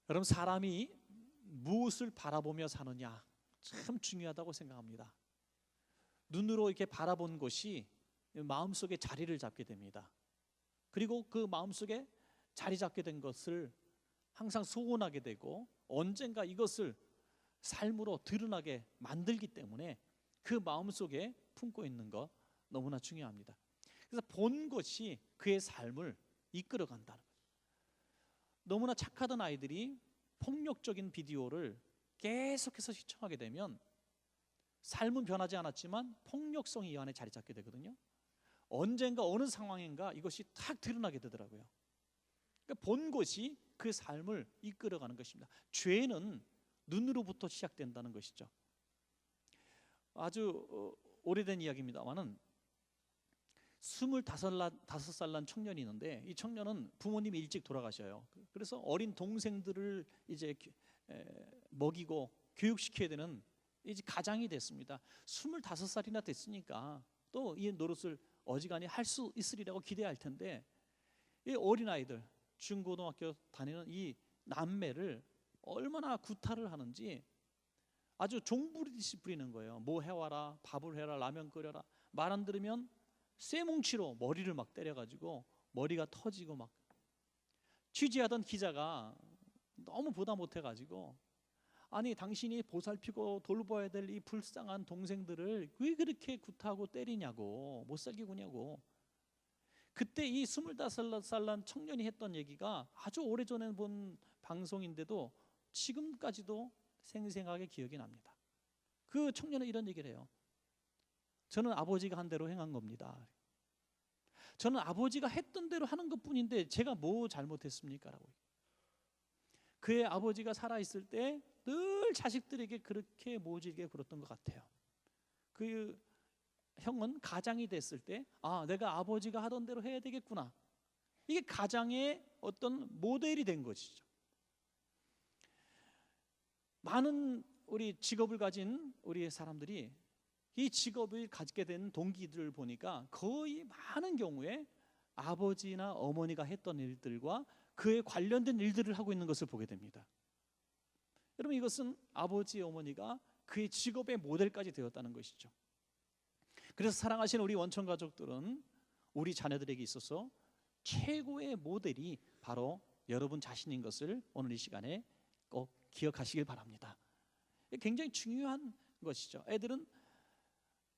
여러분, 사람이 무엇을 바라보며 사느냐 참 중요하다고 생각합니다. 눈으로 이렇게 바라본 것이 마음속에 자리를 잡게 됩니다. 그리고 그 마음속에 자리 잡게 된 것을 항상 소원하게 되고 언젠가 이것을 삶으로 드러나게 만들기 때문에 그 마음속에 품고 있는 것 너무나 중요합니다. 그래서 본 것이 그의 삶을 이끌어간다는 거예요. 너무나 착하던 아이들이 폭력적인 비디오를 계속해서 시청하게 되면 삶은 변하지 않았지만 폭력성이 이 안에 자리 잡게 되거든요. 언젠가 어느 상황인가 이것이 탁 드러나게 되더라고요. 그러니까 본 것이 그 삶을 이끌어가는 것입니다. 죄는 눈으로부터 시작된다는 것이죠. 아주 오래된 이야기입니다만은 25살 난 청년이 있는데 이 청년은 부모님이 일찍 돌아가셔요. 그래서 어린 동생들을 이제 먹이고 교육시켜야 되는 이제 가장이 됐습니다. 25살이나 됐으니까 또 이 노릇을 어지간히 할 수 있으리라고 기대할 텐데 이 어린아이들, 중고등학교 다니는 이 남매를 얼마나 구타를 하는지 아주 종부리듯이 부리는 거예요. 뭐 해와라, 밥을 해라, 라면 끓여라. 말 안 들으면 쇠뭉치로 머리를 막 때려가지고 머리가 터지고 막. 취재하던 기자가 너무 보다 못해가지고 아니 당신이 보살피고 돌봐야 될 이 불쌍한 동생들을 왜 그렇게 구타하고 때리냐고, 못 살게 구냐고. 그때 이 25살 난 청년이 했던 얘기가 아주 오래전에 본 방송인데도 지금까지도 생생하게 기억이 납니다. 그 청년은 이런 얘기를 해요. 저는 아버지가 한 대로 행한 겁니다. 저는 아버지가 했던 대로 하는 것뿐인데 제가 뭐 잘못했습니까? 라고. 그의 아버지가 살아있을 때 늘 자식들에게 그렇게 모질게 굴었던 것 같아요. 그 형은 가장이 됐을 때 내가 아버지가 하던 대로 해야 되겠구나. 이게 가장의 어떤 모델이 된 것이죠. 많은 우리 직업을 가진 우리 사람들이 이 직업을 가지게 된 동기들을 보니까 거의 많은 경우에 아버지나 어머니가 했던 일들과 그에 관련된 일들을 하고 있는 것을 보게 됩니다. 여러분, 이것은 아버지, 어머니가 그의 직업의 모델까지 되었다는 것이죠. 그래서 사랑하시는 우리 원천 가족들은 우리 자녀들에게 있어서 최고의 모델이 바로 여러분 자신인 것을 오늘 이 시간에 꼭 기억하시길 바랍니다. 굉장히 중요한 것이죠. 애들은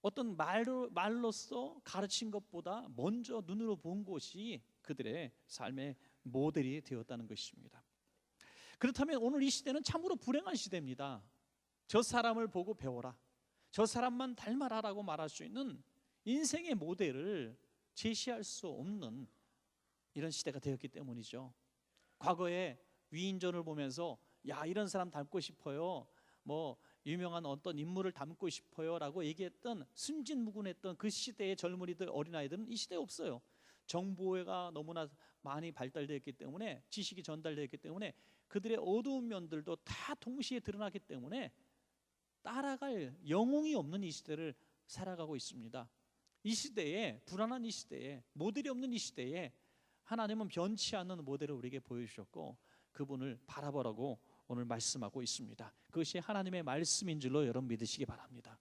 어떤 말로써 가르친 것보다 먼저 눈으로 본 것이 그들의 삶의 모델이 되었다는 것입니다. 그렇다면 오늘 이 시대는 참으로 불행한 시대입니다. 저 사람을 보고 배워라, 저 사람만 닮아라라고 말할 수 있는 인생의 모델을 제시할 수 없는 이런 시대가 되었기 때문이죠. 과거에 위인전을 보면서 야, 이런 사람 닮고 싶어요, 뭐 유명한 어떤 인물을 닮고 싶어요 라고 얘기했던 순진무구했던 그 시대의 젊은이들, 어린아이들은 이 시대에 없어요. 정보가 너무나 많이 발달되어 있기 때문에, 지식이 전달되어 있기 때문에 그들의 어두운 면들도 다 동시에 드러나기 때문에 따라갈 영웅이 없는 이 시대를 살아가고 있습니다. 이 시대에, 불안한 이 시대에, 모델이 없는 이 시대에 하나님은 변치 않는 모델을 우리에게 보여주셨고 그분을 바라보라고 오늘 말씀하고 있습니다. 그것이 하나님의 말씀인 줄로 여러분 믿으시기 바랍니다.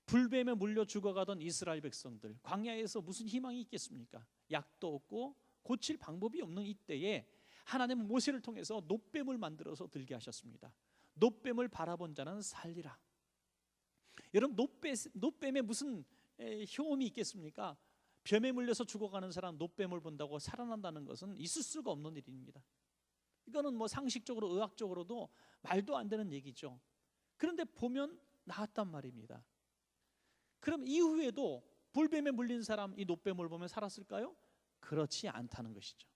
불뱀에 물려 죽어가던 이스라엘 백성들, 광야에서 무슨 희망이 있겠습니까? 약도 없고 고칠 방법이 없는 이때에 하나님은 모세를 통해서 놋뱀을 만들어서 들게 하셨습니다. 놋뱀을 바라본 자는 살리라. 여러분, 놋뱀에 무슨 효험이 있겠습니까? 뱀에 물려서 죽어가는 사람 놋뱀을 본다고 살아난다는 것은 있을 수가 없는 일입니다. 이거는 뭐 상식적으로, 의학적으로도 말도 안 되는 얘기죠. 그런데 보면 나았단 말입니다. 그럼 이후에도 불뱀에 물린 사람 이 놋뱀을 보면 살았을까요? 그렇지 않다는 것이죠.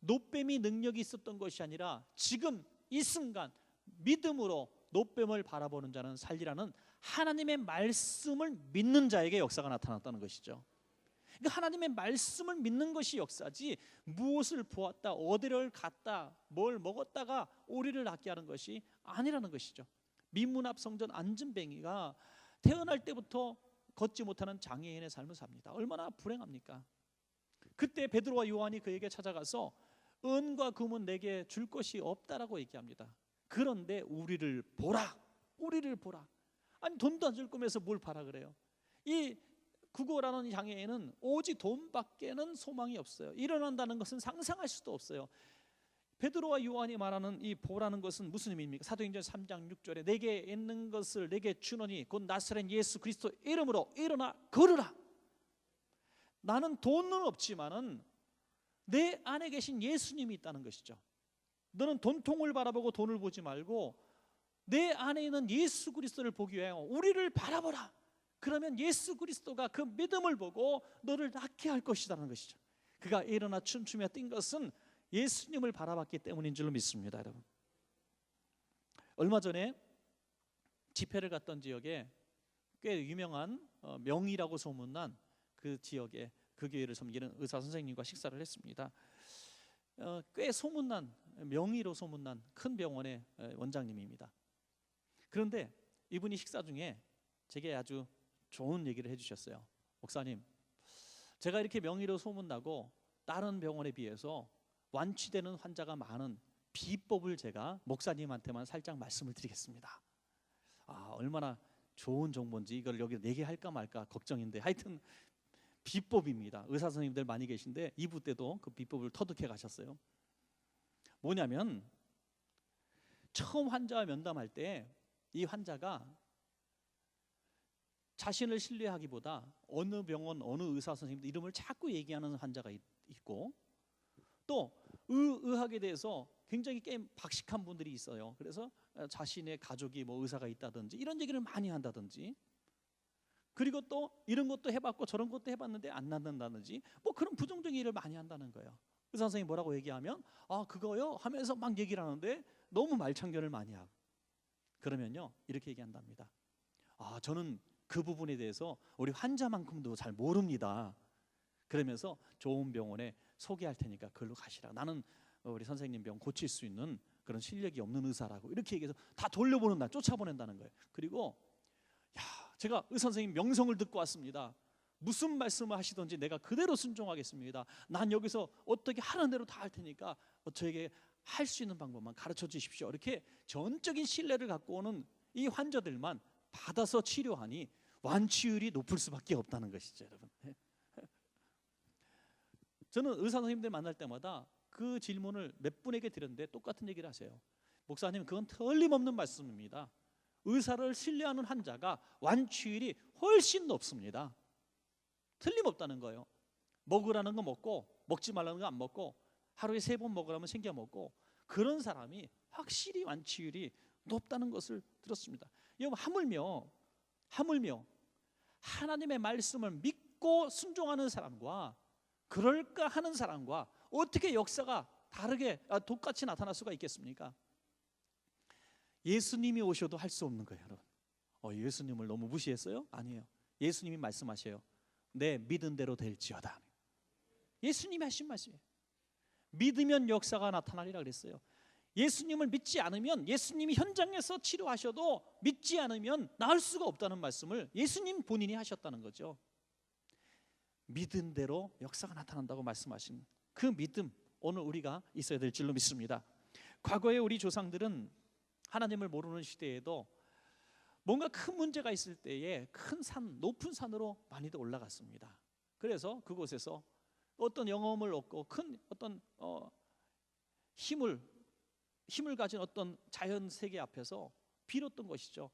놋뱀이 능력이 있었던 것이 아니라 지금 이 순간 믿음으로 놋뱀을 바라보는 자는 살리라는 하나님의 말씀을 믿는 자에게 역사가 나타났다는 것이죠. 그러니까 하나님의 말씀을 믿는 것이 역사지, 무엇을 보았다, 어디를 갔다, 뭘 먹었다가 오리를 낫게 하는 것이 아니라는 것이죠. 민문 앞 성전 안진뱅이가 태어날 때부터 걷지 못하는 장애인의 삶을 삽니다. 얼마나 불행합니까? 그때 베드로와 요한이 그에게 찾아가서 은과 금은 내게 줄 것이 없다라고 얘기합니다. 그런데 우리를 보라, 우리를 보라. 아니 돈도 안 줄 거면서 뭘 봐라 그래요. 이 국어라는 장애에는 오직 돈밖에는 소망이 없어요. 일어난다는 것은 상상할 수도 없어요. 베드로와 요한이 말하는 이 보라는 것은 무슨 의미입니까? 사도행전 3장 6절에 내게 있는 것을 내게 주노니 곧 나사렛 예수 그리스도 이름으로 일어나 걸으라. 나는 돈은 없지만은 내 안에 계신 예수님이 있다는 것이죠. 너는 돈통을 바라보고 돈을 보지 말고 내 안에 있는 예수 그리스도를 보기 위하여 우리를 바라보라. 그러면 예수 그리스도가 그 믿음을 보고 너를 낫게 할 것이라는 것이죠. 그가 일어나 춤추며 뛴 것은 예수님을 바라봤기 때문인 줄로 믿습니다, 여러분. 얼마 전에 집회를 갔던 지역에 꽤 유명한 명의라고 소문난 그 지역에 그 교회를 섬기는 의사 선생님과 식사를 했습니다. 꽤 소문난 명의로 소문난 큰 병원의 원장님입니다. 그런데 이분이 식사 중에 제게 아주 좋은 얘기를 해주셨어요. 목사님, 제가 이렇게 명의로 소문나고 다른 병원에 비해서 완치되는 환자가 많은 비법을 제가 목사님한테만 살짝 말씀을 드리겠습니다. 얼마나 좋은 정보인지 이걸 여기 얘기할까 말까 걱정인데 하여튼 비법입니다. 의사 선생님들 많이 계신데 2부 때도 그 비법을 터득해 가셨어요. 뭐냐면 처음 환자와 면담할 때 이 환자가 자신을 신뢰하기보다 어느 병원 어느 의사 선생님 이름을 자꾸 얘기하는 환자가 있고 또 의학에 대해서 굉장히 게임 박식한 분들이 있어요. 그래서 자신의 가족이 뭐 의사가 있다든지 이런 얘기를 많이 한다든지, 그리고 또 이런 것도 해봤고 저런 것도 해봤는데 안 낫는다든지 뭐 그런 부정적인 일을 많이 한다는 거예요. 의사 선생님이 뭐라고 얘기하면 그거요 하면서 막 얘기를 하는데 너무 말참견을 많이 하고, 그러면요 이렇게 얘기한답니다. 저는 그 부분에 대해서 우리 환자만큼도 잘 모릅니다. 그러면서 좋은 병원에 소개할 테니까 그걸로 가시라. 나는 우리 선생님 병 고칠 수 있는 그런 실력이 없는 의사라고 이렇게 얘기해서 다 돌려보는 날 쫓아보낸다는 거예요. 그리고 제가 의사 선생님 명성을 듣고 왔습니다. 무슨 말씀을 하시든지 내가 그대로 순종하겠습니다. 난 여기서 어떻게 하는 대로 다 할 테니까 저에게 할 수 있는 방법만 가르쳐 주십시오. 이렇게 전적인 신뢰를 갖고 오는 이 환자들만 받아서 치료하니 완치율이 높을 수밖에 없다는 것이죠, 여러분. 저는 의사 선생님들 만날 때마다 그 질문을 몇 분에게 드렸는데 똑같은 얘기를 하세요. 목사님, 그건 틀림없는 말씀입니다. 의사를 신뢰하는 환자가 완치율이 훨씬 높습니다. 틀림없다는 거예요. 먹으라는 거 먹고 먹지 말라는 거 안 먹고 하루에 3번 먹으라면 챙겨 먹고 그런 사람이 확실히 완치율이 높다는 것을 들었습니다. 여러분, 하물며 하나님의 말씀을 믿고 순종하는 사람과 그럴까 하는 사람과 어떻게 역사가 다르게 똑같이 나타날 수가 있겠습니까? 예수님이 오셔도 할 수 없는 거예요, 여러분. 예수님을 너무 무시했어요? 아니에요. 예수님이 말씀하셔요. 내 믿은 대로 될지어다. 예수님이 하신 말씀이에요. 믿으면 역사가 나타나리라 그랬어요. 예수님을 믿지 않으면 예수님이 현장에서 치료하셔도 믿지 않으면 나을 수가 없다는 말씀을 예수님 본인이 하셨다는 거죠. 믿은 대로 역사가 나타난다고 말씀하신 그 믿음, 오늘 우리가 있어야 될 줄로 믿습니다. 과거에 우리 조상들은 하나님을 모르는 시대에도 뭔가 큰 문제가 있을 때에 큰 산, 높은 산으로 많이들 올라갔습니다. 그래서 그곳에서 어떤 영험을 얻고 큰 어떤 힘을 가진 어떤 자연 세계 앞에서 빌었던 것이죠.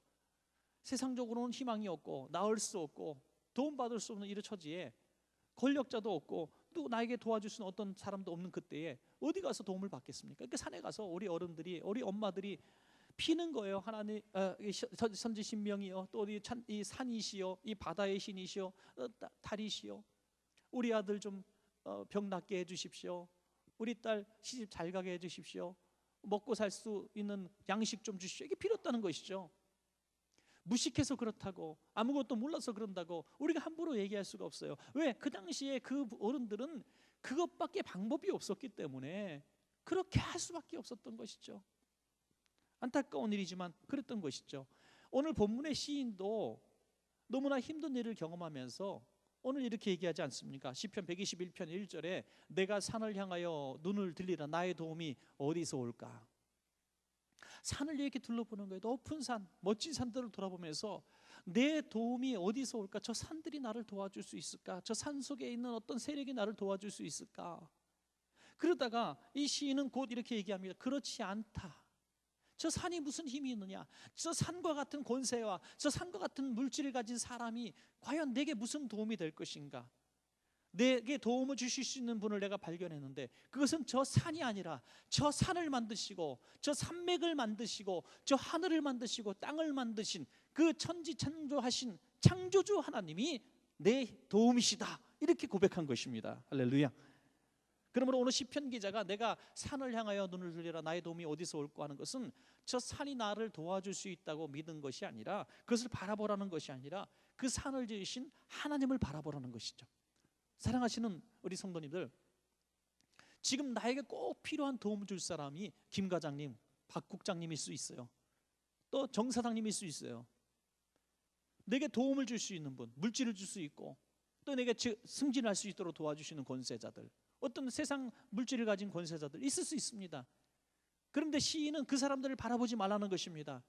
세상적으로는 희망이 없고 나을 수 없고 도움받을 수 없는 이런 처지에 권력자도 없고 또 나에게 도와줄 수 있는 어떤 사람도 없는 그때에 어디 가서 도움을 받겠습니까? 그 산에 가서 우리 어른들이, 우리 엄마들이 피는 거예요. 하나님, 선지신명이요, 또 이 산이시여, 이 바다의 신이시여, 달이시여, 우리 아들 좀 병 낫게 해주십시오. 우리 딸 시집 잘 가게 해주십시오. 먹고 살 수 있는 양식 좀 주십시오. 이게 빌었다는 것이죠. 무식해서 그렇다고, 아무것도 몰라서 그런다고 우리가 함부로 얘기할 수가 없어요. 왜? 그 당시에 그 어른들은 그것밖에 방법이 없었기 때문에 그렇게 할 수밖에 없었던 것이죠. 안타까운 일이지만 그랬던 것이죠. 오늘 본문의 시인도 너무나 힘든 일을 경험하면서 오늘 이렇게 얘기하지 않습니까? 시편 121편 1절에 내가 산을 향하여 눈을 들리라 나의 도움이 어디서 올까? 산을 이렇게 둘러보는 거예요. 높은 산, 멋진 산들을 돌아보면서 내 도움이 어디서 올까? 저 산들이 나를 도와줄 수 있을까? 저 산 속에 있는 어떤 세력이 나를 도와줄 수 있을까? 그러다가 이 시인은 곧 이렇게 얘기합니다. 그렇지 않다. 저 산이 무슨 힘이 있느냐? 저 산과 같은 권세와 저 산과 같은 물질을 가진 사람이 과연 내게 무슨 도움이 될 것인가? 내게 도움을 주실 수 있는 분을 내가 발견했는데 그것은 저 산이 아니라 저 산을 만드시고 저 산맥을 만드시고 저 하늘을 만드시고 땅을 만드신 그 천지창조하신 창조주 하나님이 내 도움이시다, 이렇게 고백한 것입니다. 할렐루야. 그러므로 오늘 시편 기자가 내가 산을 향하여 눈을 들리라 나의 도움이 어디서 올까 하는 것은 저 산이 나를 도와줄 수 있다고 믿은 것이 아니라, 그것을 바라보라는 것이 아니라 그 산을 지으신 하나님을 바라보라는 것이죠. 사랑하시는 우리 성도님들, 지금 나에게 꼭 필요한 도움 줄 사람이 김 과장님, 박 국장님일 수 있어요. 또 정 사장님일 수 있어요. 내게 도움을 줄 수 있는 분, 물질을 줄 수 있고 또 내게 승진할 수 있도록 도와주시는 권세자들, 어떤 세상 물질을 가진 권세자들 있을 수 있습니다. 그런데 시인은 그 사람들을 바라보지 말라는 것입니다.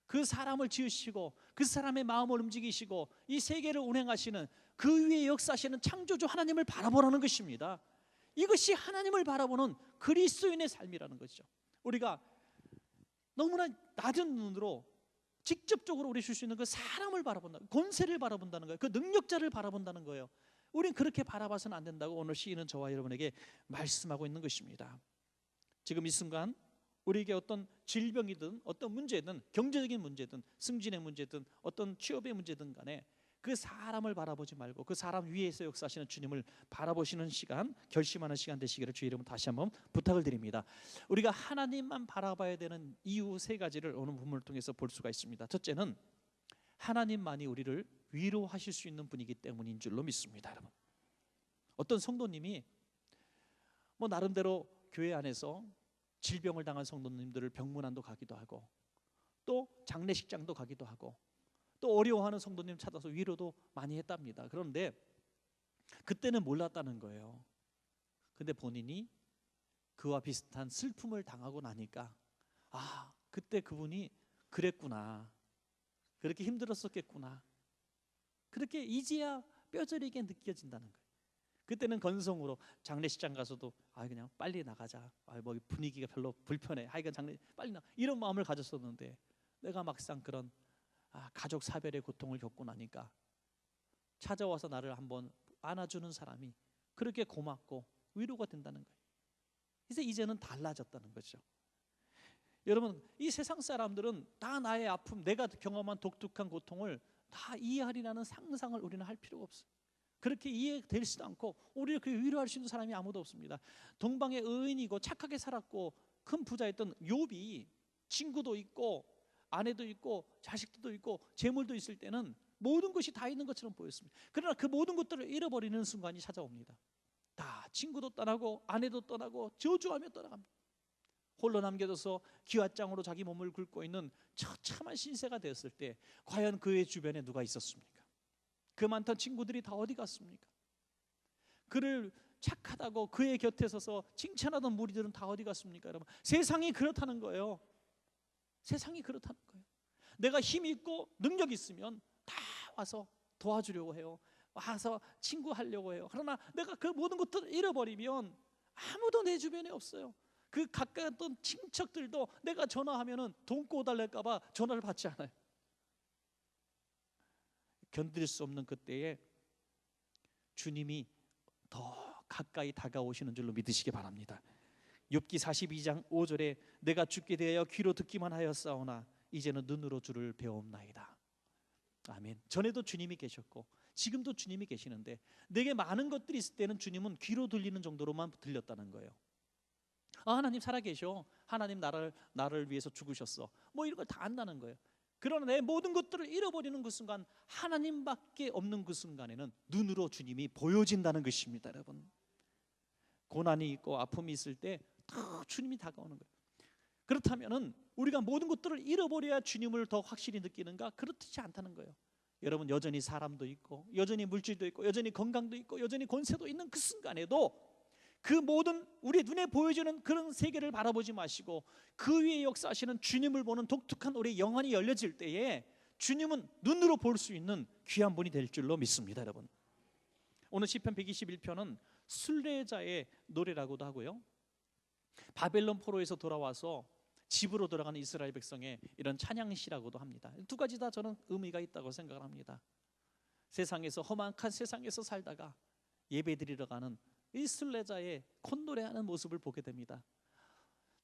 그 사람을 지으시고 그 사람의 마음을 움직이시고 이 세계를 운행하시는 그 위에 역사하시는 창조주 하나님을 바라보라는 것입니다. 이것이 하나님을 바라보는 그리스도인의 삶이라는 것이죠. 우리가 너무나 낮은 눈으로 직접적으로 우리 줄 수 있는 그 사람을 바라본다, 권세를 바라본다는 거예요. 그 능력자를 바라본다는 거예요. 우린 그렇게 바라봐서는 안 된다고 오늘 시인은 저와 여러분에게 말씀하고 있는 것입니다. 지금 이 순간 우리에게 어떤 질병이든 어떤 문제든 경제적인 문제든 승진의 문제든 어떤 취업의 문제든 간에 그 사람을 바라보지 말고 그 사람 위에서 역사하시는 주님을 바라보시는 시간, 결심하는 시간 되시기를 주의 이름으로 다시 한번 부탁을 드립니다. 우리가 하나님만 바라봐야 되는 이유 세 가지를 오늘 본문을 통해서 볼 수가 있습니다. 첫째는 하나님만이 우리를 위로하실 수 있는 분이기 때문인 줄로 믿습니다. 여러분, 어떤 성도님이 뭐 나름대로 교회 안에서 질병을 당한 성도님들을 병문안도 가기도 하고 또 장례식장도 가기도 하고 또 어려워하는 성도님 찾아서 위로도 많이 했답니다. 그런데 그때는 몰랐다는 거예요. 근데 본인이 그와 비슷한 슬픔을 당하고 나니까 아, 그때 그분이 그랬구나, 그렇게 힘들었었겠구나, 그렇게 이제야 뼈저리게 느껴진다는 거예요. 그때는 건성으로 장례식장 가서도 그냥 빨리 나가자, 뭐 분위기가 별로 불편해, 하여간 장례 빨리 나, 이런 마음을 가졌었는데 내가 막상 그런 가족 사별의 고통을 겪고 나니까 찾아와서 나를 한번 안아주는 사람이 그렇게 고맙고 위로가 된다는 거예요. 그래서 이제는 달라졌다는 거죠. 여러분, 이 세상 사람들은 다 나의 아픔, 내가 경험한 독특한 고통을 다 이해하리라는 상상을 우리는 할 필요가 없어요. 그렇게 이해되지도 않고 우리를 그 위로할 수 있는 사람이 아무도 없습니다. 동방의 의인이고 착하게 살았고 큰 부자였던 욥이 친구도 있고 아내도 있고 자식들도 있고 재물도 있을 때는 모든 것이 다 있는 것처럼 보였습니다. 그러나 그 모든 것들을 잃어버리는 순간이 찾아옵니다. 다 친구도 떠나고 아내도 떠나고 저주하며 떠나갑니다. 홀로 남겨져서 기왓장으로 자기 몸을 긁고 있는 처참한 신세가 되었을 때 과연 그의 주변에 누가 있었습니까? 그 많던 친구들이 다 어디 갔습니까? 그를 착하다고 그의 곁에 서서 칭찬하던 무리들은 다 어디 갔습니까? 여러분, 세상이 그렇다는 거예요. 세상이 그렇다는 거예요. 내가 힘이 있고 능력이 있으면 다 와서 도와주려고 해요. 와서 친구하려고 해요. 그러나 내가 그 모든 것들을 잃어버리면 아무도 내 주변에 없어요. 그 가까웠던 친척들도 내가 전화하면은 돈 꿔달랄까 봐 전화를 받지 않아요. 견딜 수 없는 그때에 주님이 더 가까이 다가오시는 줄로 믿으시기 바랍니다. 욥기 42장 5절에 내가 죽게 되어 귀로 듣기만 하였사오나 이제는 눈으로 주를 배움나이다. 아멘. 전에도 주님이 계셨고 지금도 주님이 계시는데 내게 많은 것들이 있을 때는 주님은 귀로 들리는 정도로만 들렸다는 거예요. 하나님 살아계셔, 하나님 나를 위해서 죽으셨어, 뭐 이런 걸 다 안다는 거예요. 그러나 내 모든 것들을 잃어버리는 그 순간, 하나님밖에 없는 그 순간에는 눈으로 주님이 보여진다는 것입니다. 여러분, 고난이 있고 아픔이 있을 때 더 주님이 다가오는 거예요. 그렇다면은 우리가 모든 것들을 잃어버려야 주님을 더 확실히 느끼는가? 그렇지 않다는 거예요. 여러분, 여전히 사람도 있고 여전히 물질도 있고 여전히 건강도 있고 여전히 권세도 있는 그 순간에도 그 모든 우리 눈에 보여지는 그런 세계를 바라보지 마시고 그 위에 역사하시는 주님을 보는 독특한 우리 영안이 열려질 때에 주님은 눈으로 볼 수 있는 귀한 분이 될 줄로 믿습니다. 여러분, 오늘 시편 121편은 순례자의 노래라고도 하고요, 바벨론 포로에서 돌아와서 집으로 돌아가는 이스라엘 백성의 이런 찬양시라고도 합니다. 두 가지 다 저는 의미가 있다고 생각을 합니다. 세상에서, 험악한 세상에서 살다가 예배드리러 가는 이 순례자의 콧노래하는 모습을 보게 됩니다.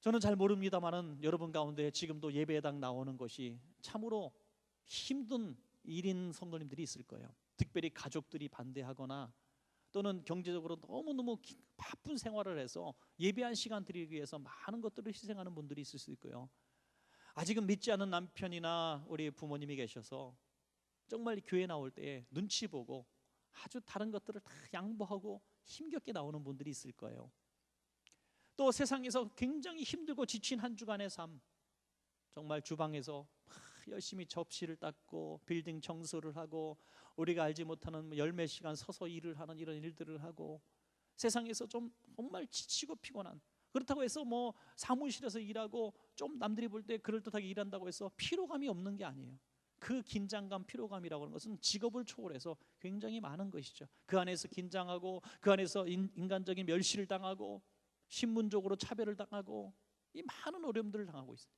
저는 잘 모릅니다만은 여러분 가운데 지금도 예배당 나오는 것이 참으로 힘든 일인 성도님들이 있을 거예요. 특별히 가족들이 반대하거나 또는 경제적으로 너무너무 바쁜 생활을 해서 예배 한 시간 드리기 위해서 많은 것들을 희생하는 분들이 있을 수 있고요, 아직은 믿지 않는 남편이나 우리 부모님이 계셔서 정말 교회 나올 때 눈치 보고 아주 다른 것들을 다 양보하고 힘겹게 나오는 분들이 있을 거예요. 또 세상에서 굉장히 힘들고 지친 한 주간의 삶, 정말 주방에서 열심히 접시를 닦고 빌딩 청소를 하고 우리가 알지 못하는 열몇 시간 서서 일을 하는 이런 일들을 하고 세상에서 좀 정말 지치고 피곤한, 그렇다고 해서 뭐 사무실에서 일하고 좀 남들이 볼 때 그럴듯하게 일한다고 해서 피로감이 없는 게 아니에요. 그 긴장감, 피로감이라고 하는 것은 직업을 초월해서 굉장히 많은 것이죠. 그 안에서 긴장하고 그 안에서 인간적인 멸시를 당하고 신문적으로 차별을 당하고 이 많은 어려움들을 당하고 있어요.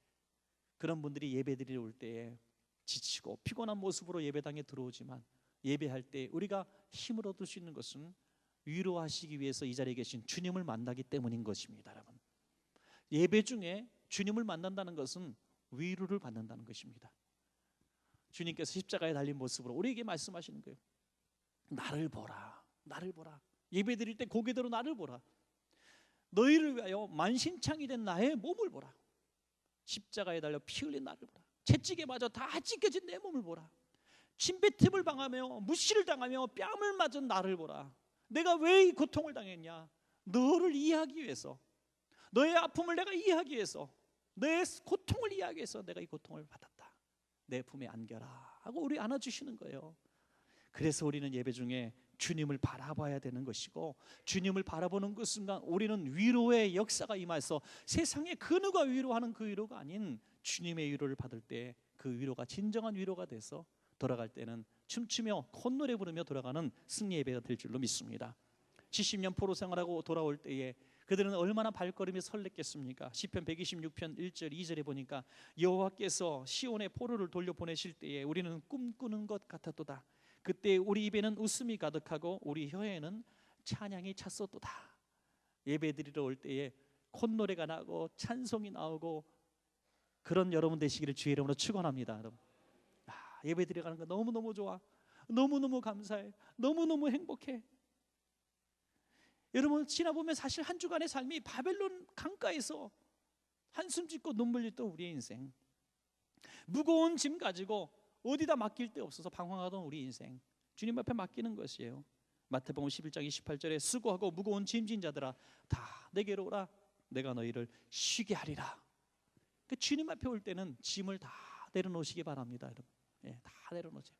그런 분들이 예배드리러 올 때에 지치고 피곤한 모습으로 예배당에 들어오지만 예배할 때 우리가 힘을 얻을 수 있는 것은 위로하시기 위해서 이 자리에 계신 주님을 만나기 때문인 것입니다. 여러분, 예배 중에 주님을 만난다는 것은 위로를 받는다는 것입니다. 주님께서 십자가에 달린 모습으로 우리에게 말씀하시는 거예요. 나를 보라, 나를 보라. 예배 드릴 때 고개대로 나를 보라. 너희를 위하여 만신창이 된 나의 몸을 보라. 십자가에 달려 피 흘린 나를 보라. 채찍에 맞아 다 찢겨진 내 몸을 보라. 침뱉음을 당하며 무시를 당하며 뺨을 맞은 나를 보라. 내가 왜 이 고통을 당했냐? 너를 이해하기 위해서, 너의 아픔을 내가 이해하기 위해서, 너의 고통을 이해하기 위해서 내가 이 고통을 받았다. 내 품에 안겨라 하고 우리 안아주시는 거예요. 그래서 우리는 예배 중에 주님을 바라봐야 되는 것이고, 주님을 바라보는 그 순간 우리는 위로의 역사가 임해서 세상의 그 누가 위로하는 그 위로가 아닌 주님의 위로를 받을 때 그 위로가 진정한 위로가 돼서 돌아갈 때는 춤추며 콧노래 부르며 돌아가는 승리 예배가 될 줄로 믿습니다. 70년 포로 생활하고 돌아올 때에 그들은 얼마나 발걸음이 설렜겠습니까? 시편 126편 1절 2절에 보니까 여호와께서 시온의 포로를 돌려보내실 때에 우리는 꿈꾸는 것 같았도다. 그때 우리 입에는 웃음이 가득하고 우리 혀에는 찬양이 찼었도다. 예배드리러 올 때에 콧노래가 나고 찬송이 나오고 그런 여러분 되시기를 주의 이름으로 축원합니다. 여러분, 예배드리러 가는 거 너무너무 좋아. 너무너무 감사해. 너무너무 행복해. 여러분, 지나보면 사실 한 주간의 삶이 바벨론 강가에서 한숨 짓고 눈물 흘렸던 우리의 인생, 무거운 짐 가지고 어디다 맡길 데 없어서 방황하던 우리 인생, 주님 앞에 맡기는 것이에요. 마태복음 11장 28절에 수고하고 무거운 짐진 자들아 다 내게로 오라. 내가 너희를 쉬게 하리라. 그 주님 앞에 올 때는 짐을 다 내려놓으시기 바랍니다. 여러분, 다 내려놓으세요.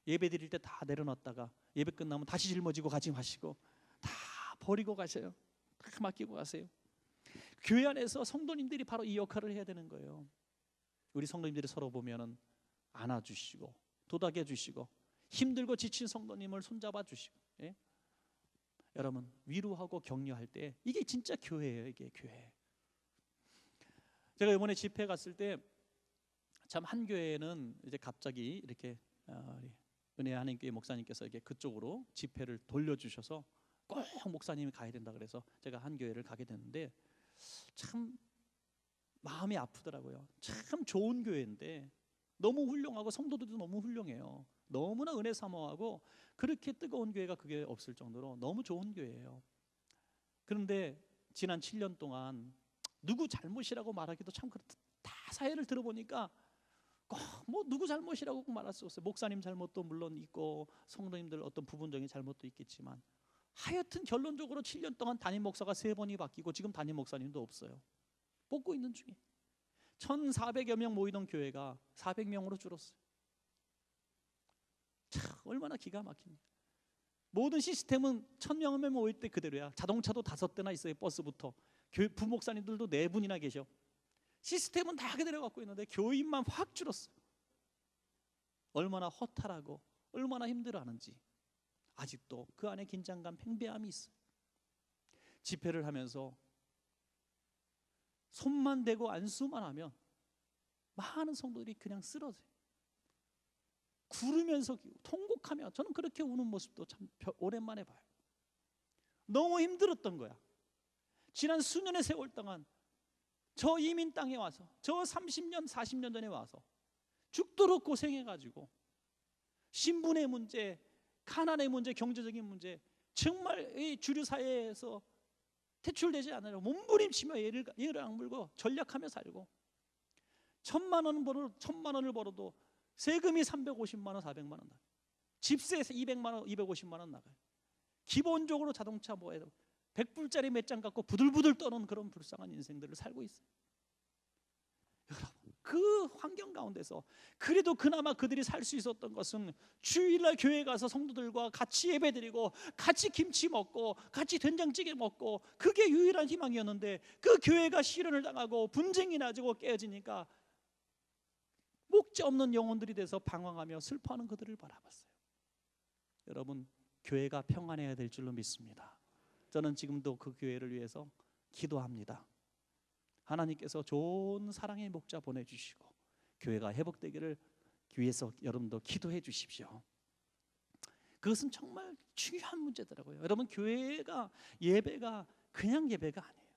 예배 드릴 때 다 내려놨다가 예배 끝나면 다시 짊어지고 가지 마시고 다 버리고 가세요. 다 맡기고 가세요. 교회 안에서 성도님들이 바로 이 역할을 해야 되는 거예요. 우리 성도님들이 서로 보면은 안아주시고 도닥여 주시고 힘들고 지친 성도님을 손잡아 주시고, 여러분 위로하고 격려할 때 이게 진짜 교회예요. 이게 교회. 제가 이번에 집회 갔을 때 참 한 교회는 이제 갑자기 이렇게 은혜 하나님교회 목사님께서 이렇게 그쪽으로 집회를 돌려주셔서 꼭 목사님이 가야 된다 그래서 제가 한 교회를 가게 됐는데 참 마음이 아프더라고요. 참 좋은 교회인데 너무 훌륭하고 성도들도 너무 훌륭해요. 너무나 은혜 사모하고 그렇게 뜨거운 교회가 그게 없을 정도로 너무 좋은 교회예요. 그런데 지난 7년 동안 누구 잘못이라고 말하기도 참 그렇다. 다 사회를 들어보니까 꼭 뭐 누구 잘못이라고 꼭 말할 수 없어요. 목사님 잘못도 물론 있고 성도님들 어떤 부분적인 잘못도 있겠지만 하여튼 결론적으로 7년 동안 담임 목사가 3번이 바뀌고 지금 담임 목사님도 없어요. 뽑고 있는 중에 1,400여 명 모이던 교회가 400명으로 줄었어요. 얼마나 기가 막힙니까? 모든 시스템은 1,000명 모일 때 그대로야. 자동차도 5대나 있어요. 버스부터. 부목사님들도 4분이나 계셔. 시스템은 다 그대로 갖고 있는데 교인만 확 줄었어. 얼마나 허탈하고 얼마나 힘들어하는지 아직도 그 안에 긴장감, 팽배함이 있어. 집회를 하면서 손만 대고 안수만 하면 많은 성도들이 그냥 쓰러져요. 구르면서 통곡하며, 저는 그렇게 우는 모습도 참 오랜만에 봐요. 너무 힘들었던 거야. 지난 수년의 세월 동안 저 이민 땅에 와서, 저 30년 40년 전에 와서 죽도록 고생해가지고 신분의 문제, 가난의 문제, 경제적인 문제, 정말 이 주류 사회에서 퇴출되지 않으려 몸부림치며 예를 악물고 전략하며 살고, 1,000만 원을 벌어도 세금이 350만 원, 400만 원 나가요. 집세에서 200만 원, 250만 원 나가요. 기본적으로 자동차 100불짜리 몇 장 갖고 부들부들 떠는 그런 불쌍한 인생들을 살고 있어요. 여러분, 그 환경 가운데서 그래도 그나마 그들이 살 수 있었던 것은 주일날 교회 가서 성도들과 같이 예배드리고 같이 김치 먹고 같이 된장찌개 먹고, 그게 유일한 희망이었는데 그 교회가 시련을 당하고 분쟁이 나고 깨어지니까 목자 없는 영혼들이 돼서 방황하며 슬퍼하는 그들을 바라봤어요. 여러분, 교회가 평안해야 될 줄로 믿습니다. 저는 지금도 그 교회를 위해서 기도합니다. 하나님께서 좋은 사랑의 목자 보내주시고 교회가 회복되기를 위해서 여러분도 기도해 주십시오. 그것은 정말 중요한 문제더라고요. 여러분, 교회가, 예배가 그냥 예배가 아니에요.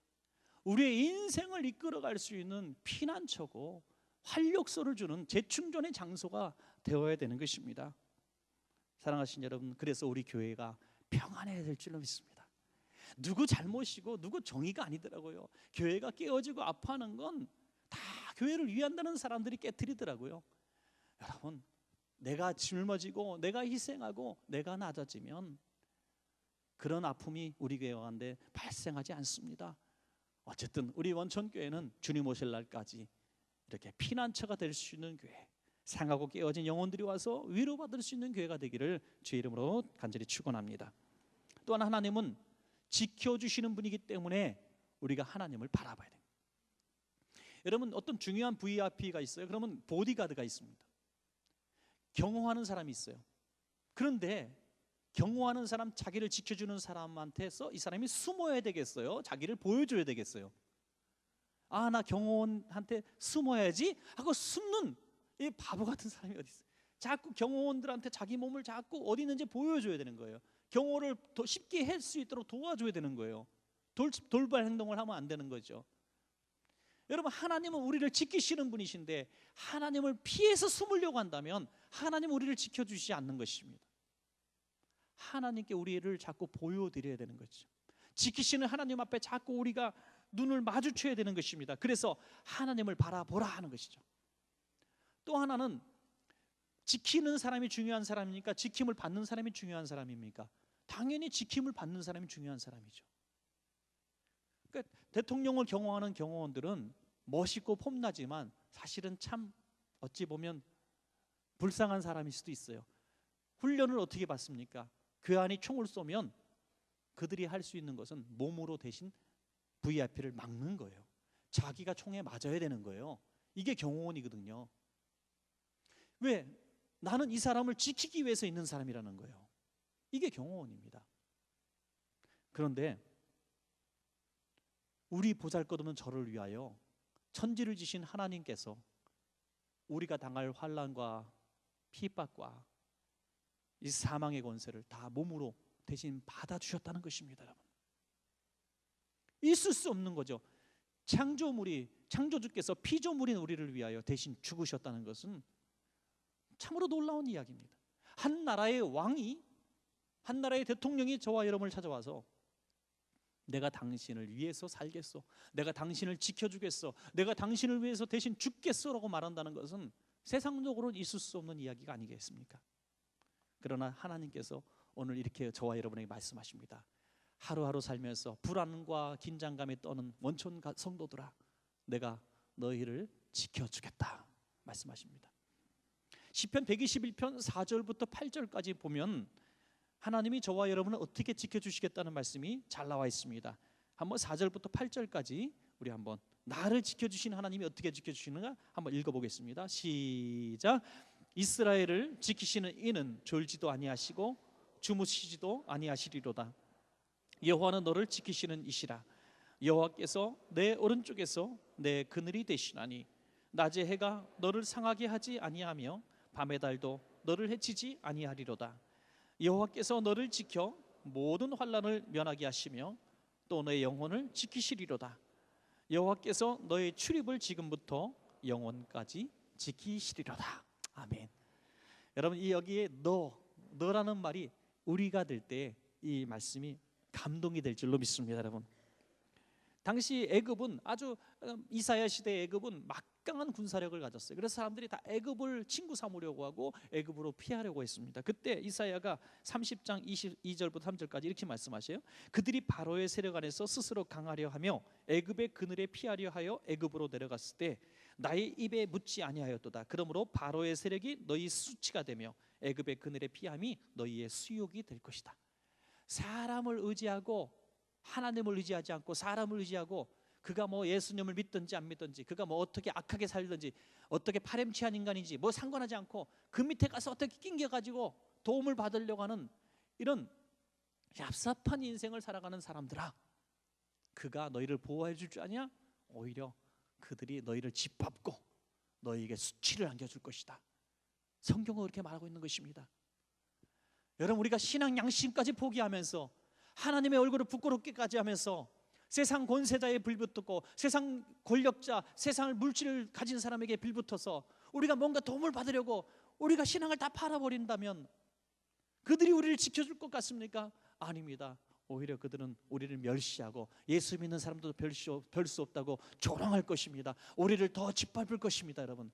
우리의 인생을 이끌어갈 수 있는 피난처고 활력소를 주는 재충전의 장소가 되어야 되는 것입니다. 사랑하신 여러분, 그래서 우리 교회가 평안해야 될 줄로 믿습니다. 누구 잘못이고 누구 정의가 아니더라고요. 교회가 깨어지고 아파하는 건 다 교회를 위한다는 사람들이 깨트리더라고요. 여러분, 내가 짊어지고 내가 희생하고 내가 낮아지면 그런 아픔이 우리 교회 가운데 발생하지 않습니다. 어쨌든 우리 원천교회는 주님 오실 날까지 이렇게 피난처가 될 수 있는 교회, 상하고 깨어진 영혼들이 와서 위로받을 수 있는 교회가 되기를 주의 이름으로 간절히 축원합니다. 또한 하나님은 지켜주시는 분이기 때문에 우리가 하나님을 바라봐야 됩니다. 여러분, 어떤 중요한 VIP가 있어요. 그러면 보디가드가 있습니다. 경호하는 사람이 있어요. 그런데 경호하는 사람, 자기를 지켜주는 사람한테서 이 사람이 숨어야 되겠어요? 자기를 보여줘야 되겠어요? 아, 나 경호원한테 숨어야지 하고 숨는 이 바보 같은 사람이 어디 있어요? 자꾸 경호원들한테 자기 몸을 자꾸 어디 있는지 보여줘야 되는 거예요. 경호를 더 쉽게 할 수 있도록 도와줘야 되는 거예요. 돌발 행동을 하면 안 되는 거죠. 여러분, 하나님은 우리를 지키시는 분이신데 하나님을 피해서 숨으려고 한다면 하나님은 우리를 지켜주시지 않는 것입니다. 하나님께 우리를 자꾸 보여드려야 되는 거죠. 지키시는 하나님 앞에 자꾸 우리가 눈을 마주쳐야 되는 것입니다. 그래서 하나님을 바라보라 하는 것이죠. 또 하나는, 지키는 사람이 중요한 사람입니까? 지킴을 받는 사람이 중요한 사람입니까? 당연히 지킴을 받는 사람이 중요한 사람이죠. 그러니까 대통령을 경호하는 경호원들은 멋있고 폼나지만 사실은 참 어찌 보면 불쌍한 사람일 수도 있어요. 훈련을 어떻게 받습니까? 그 안이 총을 쏘면 그들이 할 수 있는 것은 몸으로 대신 VIP를 막는 거예요. 자기가 총에 맞아야 되는 거예요. 이게 경호원이거든요. 왜? 나는 이 사람을 지키기 위해서 있는 사람이라는 거예요. 이게 경호원입니다. 그런데 우리 보잘것없는 저를 위하여 천지를 지신 하나님께서 우리가 당할 환난과 핍박과 이 사망의 권세를 다 몸으로 대신 받아주셨다는 것입니다. 여러분, 있을 수 없는 거죠. 창조주께서 피조물인 우리를 위하여 대신 죽으셨다는 것은 참으로 놀라운 이야기입니다. 한 나라의 왕이, 한 나라의 대통령이 저와 여러분을 찾아와서 내가 당신을 위해서 살겠소, 내가 당신을 지켜주겠소, 내가 당신을 위해서 대신 죽겠소라고 말한다는 것은 세상적으로는 있을 수 없는 이야기가 아니겠습니까? 그러나 하나님께서 오늘 이렇게 저와 여러분에게 말씀하십니다. 하루하루 살면서 불안과 긴장감에 떠는 원천 성도들아, 내가 너희를 지켜주겠다 말씀하십니다. 시편 121편 4절부터 8절까지 보면 하나님이 저와 여러분을 어떻게 지켜주시겠다는 말씀이 잘 나와 있습니다. 한번 4절부터 8절까지 우리 한번 나를 지켜주시는 하나님이 어떻게 지켜주시는가 한번 읽어보겠습니다. 시작. 이스라엘을 지키시는 이는 졸지도 아니하시고 주무시지도 아니하시리로다. 여호와는 너를 지키시는 이시라. 여호와께서 내 오른쪽에서 내 그늘이 되시나니 낮의 해가 너를 상하게 하지 아니하며 밤의 달도 너를 해치지 아니하리로다. 여호와께서 너를 지켜 모든 환난을 면하게 하시며 또 너의 영혼을 지키시리로다. 여호와께서 너의 출입을 지금부터 영원까지 지키시리로다. 아멘. 여러분, 이 여기에 너라는 말이 우리가 될 때 이 말씀이 감동이 될 줄로 믿습니다. 여러분, 당시 애굽은 아주 이사야 시대의 애굽은 막강한 군사력을 가졌어요. 그래서 사람들이 다 애굽을 친구 삼으려고 하고 애굽으로 피하려고 했습니다. 그때 이사야가 30장 22절부터 3절까지 이렇게 말씀하셔요. 그들이 바로의 세력 안에서 스스로 강하려 하며 애굽의 그늘에 피하려 하여 애굽으로 내려갔을 때 나의 입에 묻지 아니하였도다. 그러므로 바로의 세력이 너희 수치가 되며 애굽의 그늘에 피함이 너희의 수욕이 될 것이다. 사람을 의지하고 하나님을 의지하지 않고 사람을 의지하고 그가 뭐 예수님을 믿든지 안 믿든지 그가 뭐 어떻게 악하게 살든지 어떻게 파렴치한 인간인지 뭐 상관하지 않고 그 밑에 가서 어떻게 낑겨가지고 도움을 받으려고 하는 이런 얍삽한 인생을 살아가는 사람들아, 그가 너희를 보호해 줄 줄 아냐? 오히려 그들이 너희를 짓밟고 너희에게 수치를 안겨줄 것이다. 성경은 그렇게 말하고 있는 것입니다. 여러분, 우리가 신앙 양심까지 포기하면서 하나님의 얼굴을 부끄럽게까지 하면서 세상 권세자의 빌붙고 세상 권력자, 세상을 물질을 가진 사람에게 빌붙어서 우리가 뭔가 도움을 받으려고 우리가 신앙을 다 팔아버린다면 그들이 우리를 지켜줄 것 같습니까? 아닙니다. 오히려 그들은 우리를 멸시하고 예수 믿는 사람도 별 수 없다고 조롱할 것입니다. 우리를 더 짓밟을 것입니다. 여러분,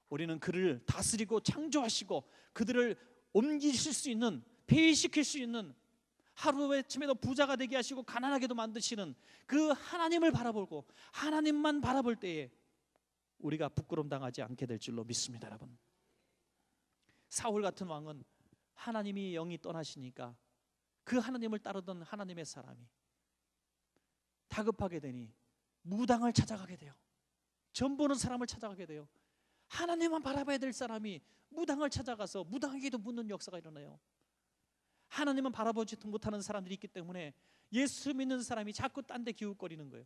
우리는 그를 다스리고 창조하시고 그들을 옮기실 수 있는, 폐위시킬 수 있는, 하루아침에도 부자가 되게 하시고 가난하게도 만드시는 그 하나님을 바라보고 하나님만 바라볼 때에 우리가 부끄러움 당하지 않게 될 줄로 믿습니다. 여러분, 사울 같은 왕은 하나님이 영이 떠나시니까 그 하나님을 따르던 하나님의 사람이 다급하게 되니 무당을 찾아가게 돼요. 점 보는 사람을 찾아가게 돼요. 하나님만 바라봐야 될 사람이 무당을 찾아가서 무당에게도 묻는 역사가 일어나요. 하나님은 바라보지 못하는 사람들이 있기 때문에 예수 믿는 사람이 자꾸 딴 데 기웃거리는 거예요.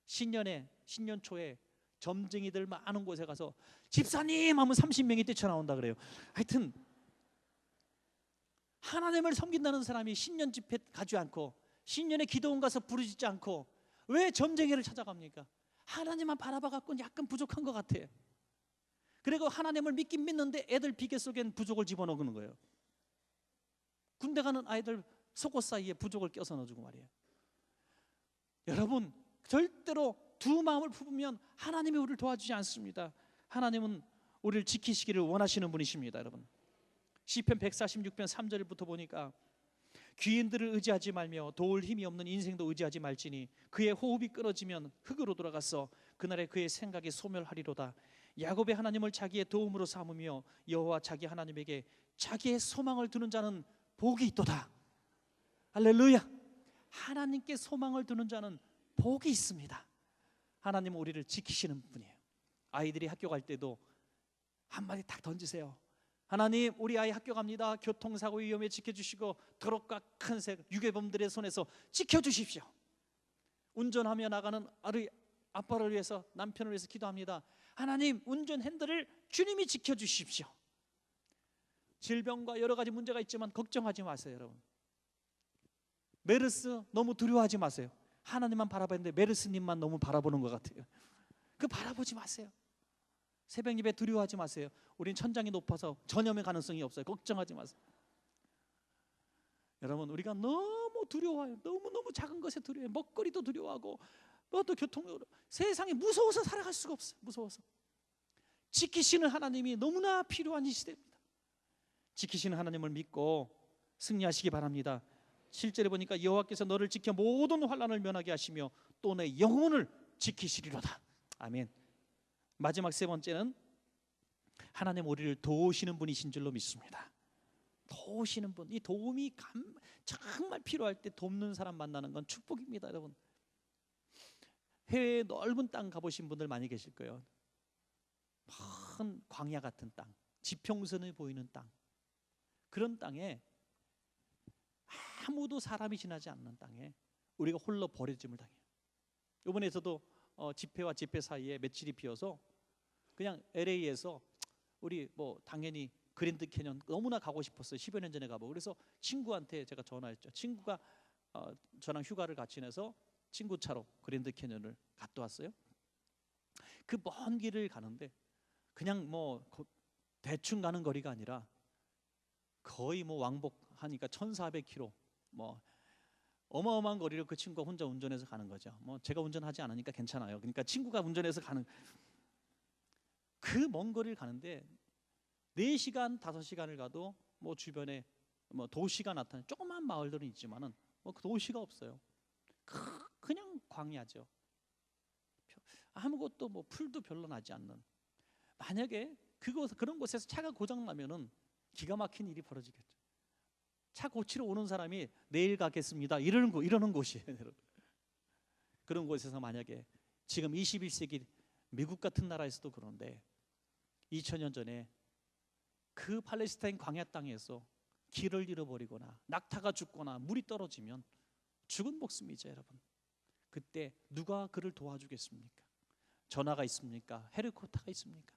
신년 초에 점쟁이들 많은 곳에 가서 집사님 하면 30명이 뛰쳐나온다 그래요. 하여튼 하나님을 섬긴다는 사람이 신년 집회 가지 않고 신년에 기도원 가서 부르짖지 않고 왜 점쟁이를 찾아갑니까? 하나님만 바라봐 갖고는 약간 부족한 것 같아요. 그리고 하나님을 믿긴 믿는데 애들 비계 속엔 부족을 집어넣는 거예요. 군대 가는 아이들 속옷 사이에 부족을 껴서 넣어주고 말이에요. 여러분, 절대로 두 마음을 품으면 하나님이 우리를 도와주지 않습니다. 하나님은 우리를 지키시기를 원하시는 분이십니다. 여러분, 시편 146편 3절부터 보니까 귀인들을 의지하지 말며 도울 힘이 없는 인생도 의지하지 말지니 그의 호흡이 끊어지면 흙으로 돌아가서 그날에 그의 생각이 소멸하리로다. 야곱의 하나님을 자기의 도움으로 삼으며 여호와 자기 하나님에게 자기의 소망을 두는 자는 복이 있도다. 할렐루야. 하나님께 소망을 두는 자는 복이 있습니다. 하나님은 우리를 지키시는 분이에요. 아이들이 학교 갈 때도 한마디 딱 던지세요. 하나님, 우리 아이 학교 갑니다. 교통사고 위험에 지켜주시고 드럭과 큰 새 유괴범들의 손에서 지켜주십시오. 운전하며 나가는 아빠를 위해서, 남편을 위해서 기도합니다. 하나님, 운전 핸들을 주님이 지켜주십시오. 질병과 여러 가지 문제가 있지만 걱정하지 마세요. 여러분, 메르스 너무 두려워하지 마세요. 하나님만 바라봤는데 메르스님만 너무 바라보는 것 같아요. 그 바라보지 마세요. 새벽 예배 두려워하지 마세요. 우린 천장이 높아서 전염의 가능성이 없어요. 걱정하지 마세요. 여러분, 우리가 너무 두려워해요. 너무 작은 것에 두려워해요. 먹거리도 두려워하고 또 교통으로 세상에 무서워서 살아갈 수가 없어요. 무서워서. 지키시는 하나님이 너무나 필요한 이 시대입니다. 지키시는 하나님을 믿고 승리하시기 바랍니다. 7절에 보니까 여호와께서 너를 지켜 모든 환난을 면하게 하시며 또 내 영혼을 지키시리로다. 아멘. 마지막 세 번째는 하나님 우리를 도우시는 분이신 줄로 믿습니다. 도우시는 분, 이 도움이 정말 필요할 때 돕는 사람 만나는 건 축복입니다. 여러분, 해외에 넓은 땅 가보신 분들 많이 계실 거예요. 큰 광야 같은 땅, 지평선이 보이는 땅, 그런 땅에 아무도 사람이 지나지 않는 땅에 우리가 홀로 버려짐을 당해요. 이번에서도 집회와 집회 사이에 며칠이 비어서 그냥 LA에서 우리 당연히 그랜드 캐년 너무나 가고 싶었어요. 10여 년 전에 가보고. 그래서 친구한테 제가 전화했죠. 친구가 저랑 휴가를 같이 내서 친구 차로 그랜드 캐년을 갔다 왔어요. 그 먼 길을 가는데 그냥 대충 가는 거리가 아니라 거의 왕복하니까 1,400km 어마어마한 거리를 그 친구가 혼자 운전해서 가는 거죠. 제가 운전하지 않으니까 괜찮아요. 그러니까 친구가 운전해서 가는 그 먼 거리를 가는데 4시간, 5시간을 가도 주변에 도시가 나타나는 조그만 마을들은 있지만은 그 도시가 없어요. 그냥 광야죠. 아무것도 풀도 별로 나지 않는. 만약에 그런 곳에서 차가 고장 나면은 기가 막힌 일이 벌어지겠죠. 차 고치러 오는 사람이 내일 가겠습니다. 이러는 곳이에요. 그런 곳에서 만약에 지금 21세기 미국 같은 나라에서도 그런데 2000년 전에 그 팔레스타인 광야 땅에서 길을 잃어버리거나 낙타가 죽거나 물이 떨어지면 죽은 목숨이죠, 여러분. 그때 누가 그를 도와주겠습니까? 전화가 있습니까? 헬리콥터가 있습니까?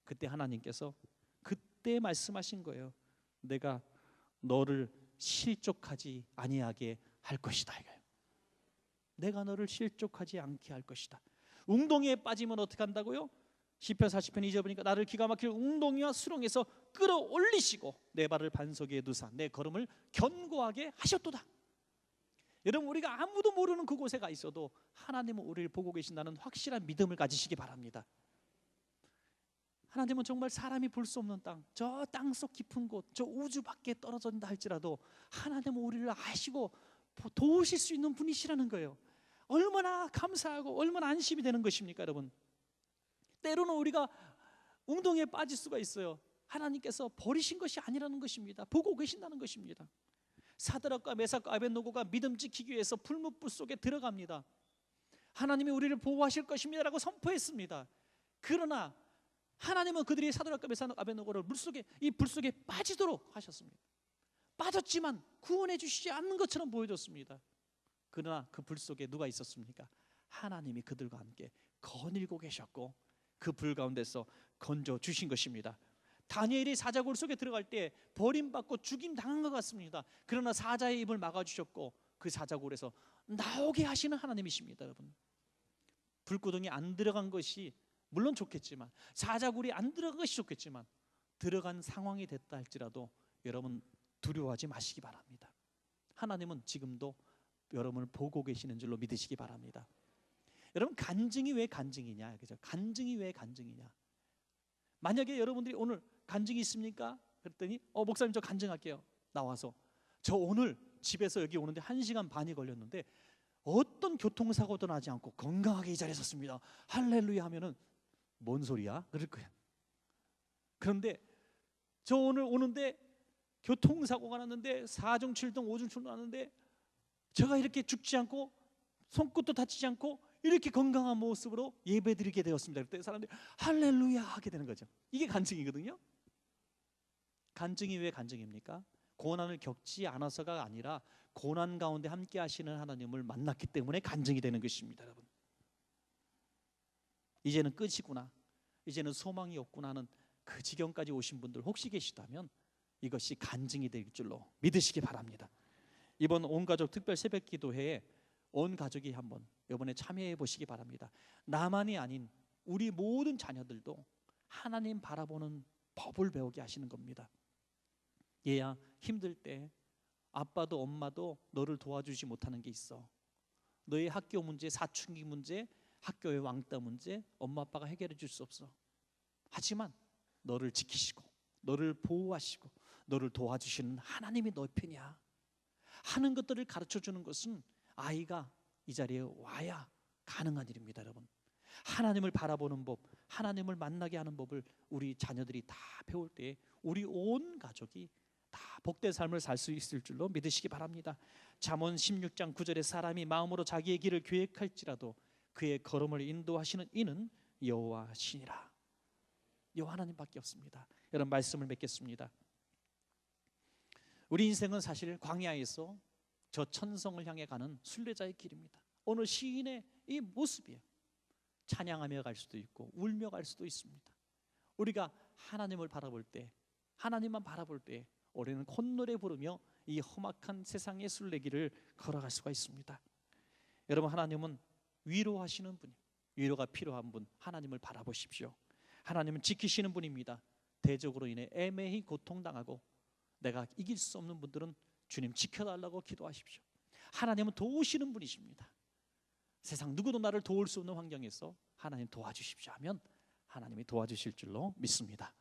그때 하나님께서 그때 말씀하신 거예요. 내가 너를 실족하지 아니하게 할 것이다 이거예요. 내가 너를 실족하지 않게 할 것이다. 웅덩이에 빠지면 어떻게 한다고요? 시편 40편 2절 보니까 나를 기가 막힐 웅덩이와 수렁에서 끌어올리시고 내 발을 반석에 두사 내 걸음을 견고하게 하셨도다. 여러분, 우리가 아무도 모르는 그곳에 가 있어도 하나님은 우리를 보고 계신다는 확실한 믿음을 가지시기 바랍니다. 하나님은 정말 사람이 볼 수 없는 땅, 저 땅속 깊은 곳, 저 우주 밖에 떨어진다 할지라도 하나님은 우리를 아시고 도우실 수 있는 분이시라는 거예요. 얼마나 감사하고 얼마나 안심이 되는 것입니까, 여러분? 때로는 우리가 웅덩이에 빠질 수가 있어요. 하나님께서 버리신 것이 아니라는 것입니다. 보고 계신다는 것입니다. 사드락과 메삭과 아벳노고가 믿음 지키기 위해서 풀무불 속에 들어갑니다. 하나님이 우리를 보호하실 것입니다라고 선포했습니다. 그러나 하나님은 그들이 사드락과 메삭과 아벳노고를 이 불 속에 빠지도록 하셨습니다. 빠졌지만 구원해 주시지 않는 것처럼 보여줬습니다. 그러나 그 불 속에 누가 있었습니까? 하나님이 그들과 함께 거닐고 계셨고 그 불 가운데서 건져 주신 것입니다. 다니엘이 사자굴 속에 들어갈 때 버림받고 죽임 당한 것 같습니다. 그러나 사자의 입을 막아주셨고 그 사자굴에서 나오게 하시는 하나님이십니다. 여러분, 불구덩이 안 들어간 것이 물론 좋겠지만, 사자굴이 안 들어간 것이 좋겠지만, 들어간 상황이 됐다 할지라도 여러분 두려워하지 마시기 바랍니다. 하나님은 지금도 여러분을 보고 계시는 줄로 믿으시기 바랍니다. 여러분, 간증이 왜 간증이냐? 그죠? 간증이 왜 간증이냐? 만약에 여러분들이 오늘 간증이 있습니까? 그랬더니 목사님 저 간증할게요. 나와서 저 오늘 집에서 여기 오는데 1시간 반이 걸렸는데 어떤 교통사고도 나지 않고 건강하게 이 자리에 섰습니다. 할렐루야 하면은 뭔 소리야? 그럴 거야. 그런데 저 오늘 오는데 교통사고가 났는데 4중 7등 5중 7등 났는데 제가 이렇게 죽지 않고 손끝도 다치지 않고 이렇게 건강한 모습으로 예배드리게 되었습니다. 그때 사람들이 할렐루야 하게 되는 거죠. 이게 간증이거든요. 간증이 왜 간증입니까? 고난을 겪지 않아서가 아니라 고난 가운데 함께 하시는 하나님을 만났기 때문에 간증이 되는 것입니다. 여러분, 이제는 끝이구나, 이제는 소망이 없구나 하는 그 지경까지 오신 분들 혹시 계시다면 이것이 간증이 될 줄로 믿으시기 바랍니다. 이번 온가족 특별 새벽기도회에 온 가족이 한번 이번에 참여해 보시기 바랍니다. 나만이 아닌 우리 모든 자녀들도 하나님 바라보는 법을 배우게 하시는 겁니다. 얘야, 힘들 때 아빠도 엄마도 너를 도와주지 못하는 게 있어. 너의 학교 문제, 사춘기 문제, 학교의 왕따 문제 엄마 아빠가 해결해 줄 수 없어. 하지만 너를 지키시고 너를 보호하시고 너를 도와주시는 하나님이 너의 편이야 하는 것들을 가르쳐 주는 것은 아이가 이 자리에 와야 가능한 일입니다. 여러분, 하나님을 바라보는 법, 하나님을 만나게 하는 법을 우리 자녀들이 다 배울 때 우리 온 가족이 다 복된 삶을 살 수 있을 줄로 믿으시기 바랍니다. 잠언 16장 9절에 사람이 마음으로 자기의 길을 계획할지라도 그의 걸음을 인도하시는 이는 여호와시니라. 여호와 하나님밖에 없습니다. 여러분, 말씀을 맺겠습니다. 우리 인생은 사실 광야에서 저 천성을 향해 가는 순례자의 길입니다. 오늘 시인의 이 모습이에요. 찬양하며 갈 수도 있고 울며 갈 수도 있습니다. 우리가 하나님을 바라볼 때, 하나님만 바라볼 때 우리는 콧노래 부르며 이 험악한 세상의 순례길을 걸어갈 수가 있습니다. 여러분, 하나님은 위로하시는 분입니다. 위로가 필요한 분, 하나님을 바라보십시오. 하나님은 지키시는 분입니다. 대적으로 인해 애매히 고통당하고 내가 이길 수 없는 분들은 주님 지켜달라고 기도하십시오. 하나님은 도우시는 분이십니다. 세상 누구도 나를 도울 수 없는 환경에서 하나님 도와주십시오 하면 하나님이 도와주실 줄로 믿습니다.